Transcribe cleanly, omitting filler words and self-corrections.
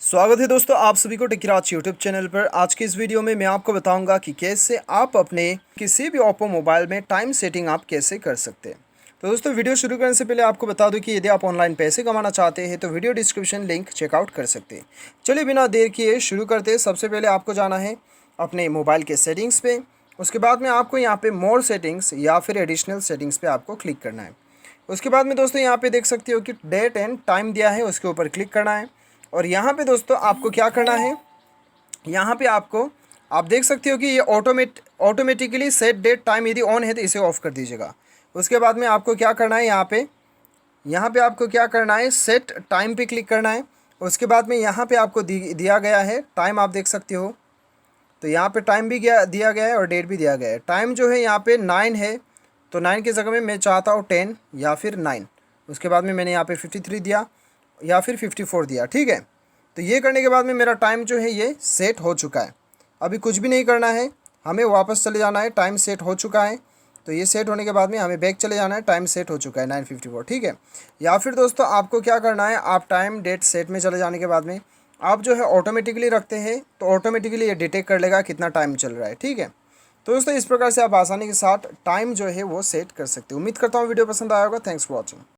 स्वागत है दोस्तों आप सभी को टेक्राच यूट्यूब चैनल पर। आज की इस वीडियो में मैं आपको बताऊंगा कि कैसे आप अपने किसी भी ओप्पो मोबाइल में टाइम सेटिंग आप कैसे कर सकते हैं। तो दोस्तों वीडियो शुरू करने से पहले आपको बता दूं कि यदि आप ऑनलाइन पैसे कमाना चाहते हैं तो वीडियो डिस्क्रिप्शन लिंक चेकआउट कर सकते हैं। चलिए बिना देर किए शुरू करते हैं। सबसे पहले आपको जाना है अपने मोबाइल के सेटिंग्स पे। उसके बाद में आपको यहाँ पे मोर सेटिंग्स या फिर एडिशनल सेटिंग्स पे आपको क्लिक करना है। उसके बाद में दोस्तों यहाँ पे देख सकते हो कि डेट एंड टाइम दिया है, उसके ऊपर क्लिक करना है। और यहाँ पे दोस्तों आपको क्या करना है, यहाँ पे आपको आप देख सकते हो कि ये ऑटोमेटिकली सेट डेट टाइम यदि ऑन है तो इसे ऑफ कर दीजिएगा। उसके बाद में आपको क्या करना है, यहाँ पे आपको क्या करना है, सेट टाइम पे क्लिक करना है। उसके बाद में यहाँ पे आपको दिया गया है टाइम, आप देख सकते हो। तो यहाँ पे टाइम भी दिया गया है और डेट भी दिया गया है। टाइम जो है यहाँ पे 9 है, तो 9 की जगह में मैं चाहता हूँ 10 या फिर 9। उसके बाद में मैंने यहाँ पे 53 दिया या फिर 54 दिया, ठीक है। तो ये करने के बाद में मेरा टाइम जो है ये सेट हो चुका है। अभी कुछ भी नहीं करना है, हमें वापस चले जाना है। टाइम सेट हो चुका है, तो ये सेट होने के बाद में हमें बैक चले जाना है। टाइम सेट हो चुका है 9:54, ठीक है। या फिर दोस्तों आपको क्या करना है, आप टाइम डेट सेट में चले जाने के बाद में आप जो है ऑटोमेटिकली रखते हैं, तो ऑटोमेटिकली ये डिटेक्ट कर लेगा कितना टाइम चल रहा है, ठीक है। तो दोस्तों इस प्रकार से आप आसानी के साथ टाइम जो है वो सेट कर सकते हो। उम्मीद करता हूँ वीडियो पसंद आया होगा। Thanks for watching.